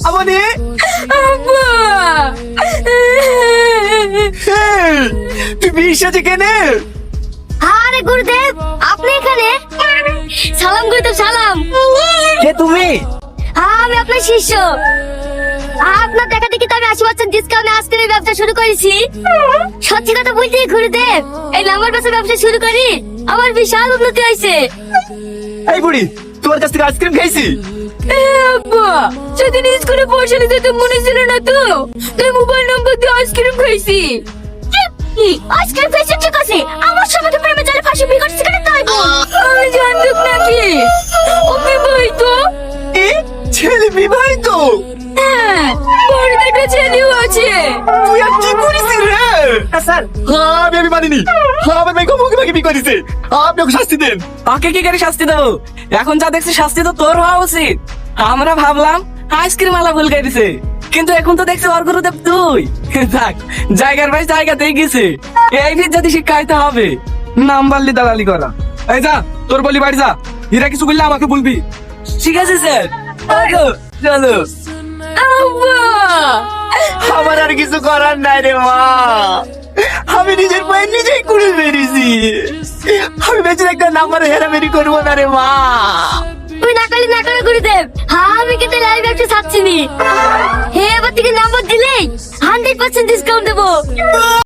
আমানে আব্বা তুই বিশ্বাসে কেনে? আরে গুরুদেব, আপনি এখানে? সালাম গুরুদেব, সালাম। কে তুমি? আমি আপনার শিষ্য। আপনার দেখা দেখি তো আমি 80% ডিসকাউন্টে আইসক্রিমের ব্যবসা শুরু করেছি। সত্যি কথা বলতে গুরুদেব, এই নাম্বার ব্যবসা শুরু করি আমার বিশাল উন্নতি হয়েছে। এই বুড়ি, তোমার কাছ থেকে আইসক্রিম খাইছি। আব্বা, সেদিন স্কুলে পয়সা নিতে তো মনে ছিল না তো, তাই মোবাইল নাম্বার দিয়ে আইসক্রিম খাইছি। আইসক্রিম খাইছি ঠিক আছে, আমার সঙ্গে তো প্রেমে জালে ফাঁসি বিয়ে করছিস কেন? তাই আমি জানতুক নাকি ও বিবাহিত? ছেলে বিবাহিত? হ্যাঁ, বাড়িতে একটা ছেলেও আছে। তুই আর কি করিস রে? স্যার, আমি মানিনি। আমার মেয়ে কমকে বাকি বিয়ে করেছে। আপনি ওকে শাস্তি দেন। ওকে কি করে শাস্তি দেবো? এখন যা দেখছি শাস্তি তো তোর হওয়া উচিত। আমরা ভাবলাম আইসক্রিম আলা ভুল দিছে, কিন্তু এখন তো দেখছি ওর গুরুদেব তুই। থাক, জায়গার ভাই জায়গাতেই গেছে। এই ভিত যদি শিক্ষাইতে হবে, নাম্বার লি দালালি করা। এই যা, তোর বলি বাড়ি যা। হীরা কিছু বললে আমাকে বলবি। ঠিক আছে স্যার, চলো। আব্বা, আমার আর কিছু করার নাই রে মা। আমি নিজের পায়ে নিজেই কুড়ে বেরিয়েছি। আমি বেঁচে একটা নাম্বার হেরামেরি করবো না রে মা। তুই না করলে গুরুদেব, আমি কিন্তু লাইভ ব্যবসা ছাড়ছি নি। হে, এবার থেকে নাম্বার দিলেই 100% ডিসকাউন্ট দেবো।